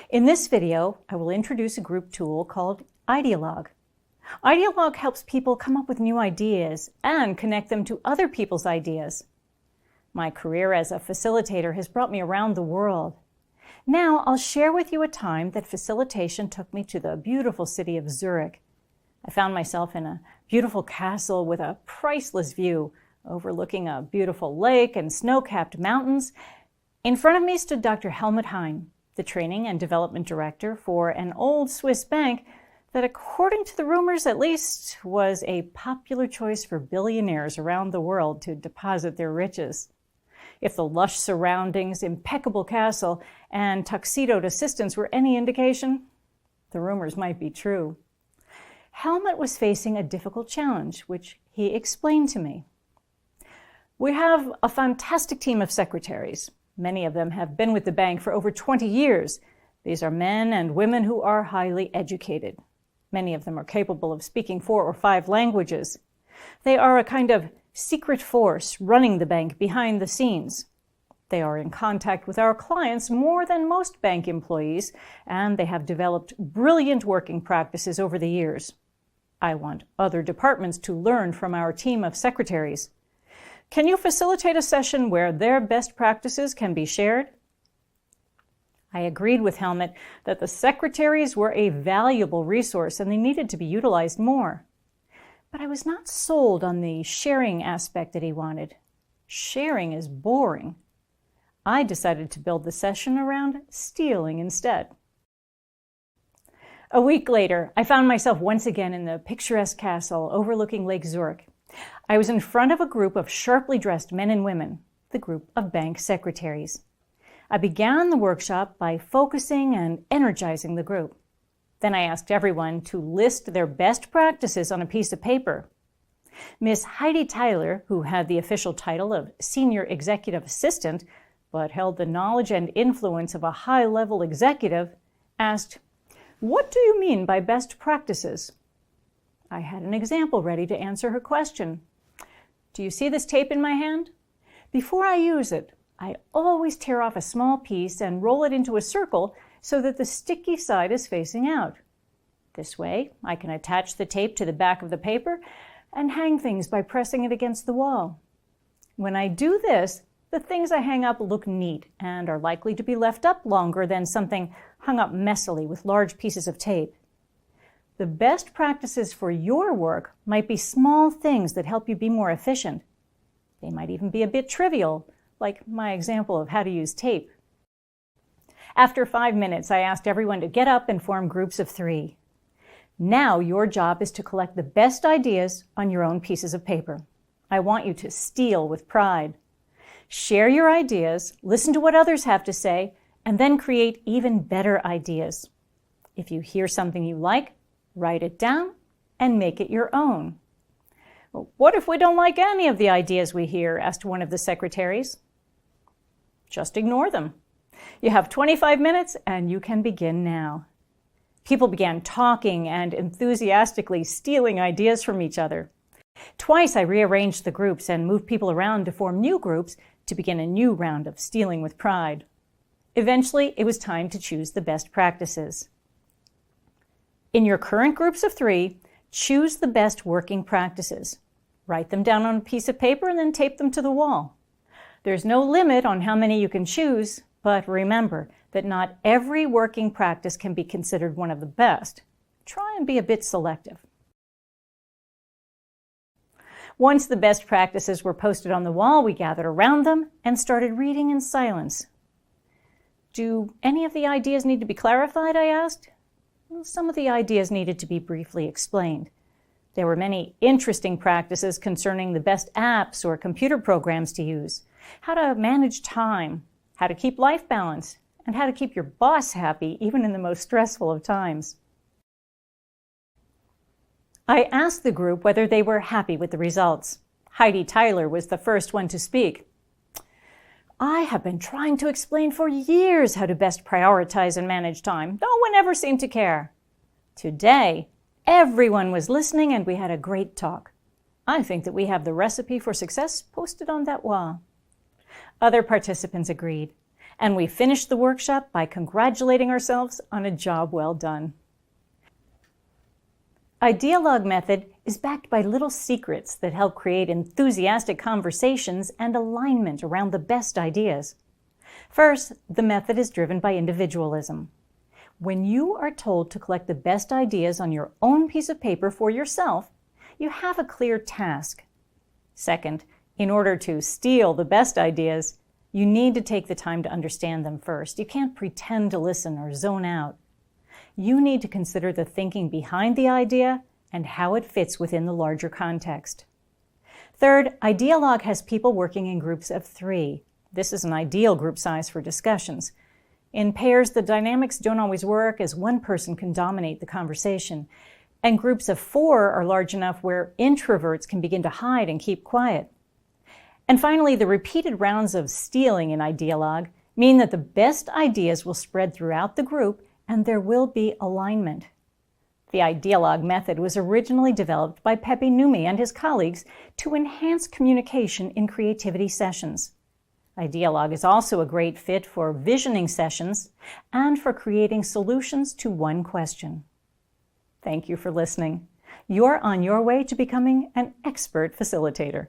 In this video, I will introduce a group tool called Idealogue. Idealogue helps people come up with new ideas and connect them to other people's ideas. My career as a facilitator has brought me around the world. Now I'll share with you a time that facilitation took me to the beautiful city of Zurich. I found myself in a beautiful castle with a priceless view, overlooking a beautiful lake and snow-capped mountains. In front of me stood Dr. Helmut Hein, the training and development director for an old Swiss bank that, according to the rumors at least, was a popular choice for billionaires around the world to deposit their riches. If the lush surroundings, impeccable castle, and tuxedoed assistants were any indication, the rumors might be true. Helmut was facing a difficult challenge, which he explained to me. We have a fantastic team of secretaries. Many of them have been with the bank for over 20 years. These are men and women who are highly educated. Many of them are capable of speaking 4 or 5 languages. They are a kind of secret force running the bank behind the scenes. They are in contact with our clients more than most bank employees, and they have developed brilliant working practices over the years. I want other departments to learn from our team of secretaries. Can you facilitate a session where their best practices can be shared? I agreed with Helmut that the secretaries were a valuable resource and they needed to be utilized more. But I was not sold on the sharing aspect that he wanted. Sharing is boring. I decided to build the session around stealing instead. A week later, I found myself once again in the picturesque castle overlooking Lake Zurich. I was in front of a group of sharply dressed men and women, the group of bank secretaries. I began the workshop by focusing and energizing the group. Then I asked everyone to list their best practices on a piece of paper. Miss Heidi Tyler, who had the official title of Senior Executive Assistant, but held the knowledge and influence of a high-level executive, asked, "What do you mean by best practices?" I had an example ready to answer her question. Do you see this tape in my hand? Before I use it, I always tear off a small piece and roll it into a circle so that the sticky side is facing out. This way, I can attach the tape to the back of the paper and hang things by pressing it against the wall. When I do this, the things I hang up look neat and are likely to be left up longer than something hung up messily with large pieces of tape. The best practices for your work might be small things that help you be more efficient. They might even be a bit trivial, like my example of how to use tape. After 5 minutes, I asked everyone to get up and form groups of 3. Now your job is to collect the best ideas on your own pieces of paper. I want you to steal with pride. Share your ideas, listen to what others have to say, and then create even better ideas. If you hear something you like, write it down and make it your own. "Well, what if we don't like any of the ideas we hear?" asked one of the secretaries. Just ignore them. You have 25 minutes and you can begin now. People began talking and enthusiastically stealing ideas from each other. Twice I rearranged the groups and moved people around to form new groups to begin a new round of stealing with pride. Eventually, it was time to choose the best practices. In your current groups of 3, choose the best working practices. Write them down on a piece of paper and then tape them to the wall. There's no limit on how many you can choose, but remember that not every working practice can be considered one of the best. Try and be a bit selective. Once the best practices were posted on the wall, we gathered around them and started reading in silence. Do any of the ideas need to be clarified? I asked. Well, some of the ideas needed to be briefly explained. There were many interesting practices concerning the best apps or computer programs to use, how to manage time, how to keep life balanced, and how to keep your boss happy even in the most stressful of times. I asked the group whether they were happy with the results. Heidi Tyler was the first one to speak. "I have been trying to explain for years how to best prioritize and manage time. No one ever seemed to care. Today, everyone was listening and we had a great talk. I think that we have the recipe for success posted on that wall." Other participants agreed. And we finished the workshop by congratulating ourselves on a job well done. Idealogue method is backed by little secrets that help create enthusiastic conversations and alignment around the best ideas. First, the method is driven by individualism. When you are told to collect the best ideas on your own piece of paper for yourself, you have a clear task. Second, in order to steal the best ideas, you need to take the time to understand them first. You can't pretend to listen or zone out. You need to consider the thinking behind the idea and how it fits within the larger context. Third, Idealogue has people working in groups of 3. This is an ideal group size for discussions. In pairs, the dynamics don't always work, as one person can dominate the conversation. And groups of 4 are large enough where introverts can begin to hide and keep quiet. And finally, the repeated rounds of stealing in Idealogue mean that the best ideas will spread throughout the group and there will be alignment. The Idealogue method was originally developed by Pepe Nummi and his colleagues to enhance communication in creativity sessions. Idealogue is also a great fit for visioning sessions and for creating solutions to one question. Thank you for listening. You're on your way to becoming an expert facilitator.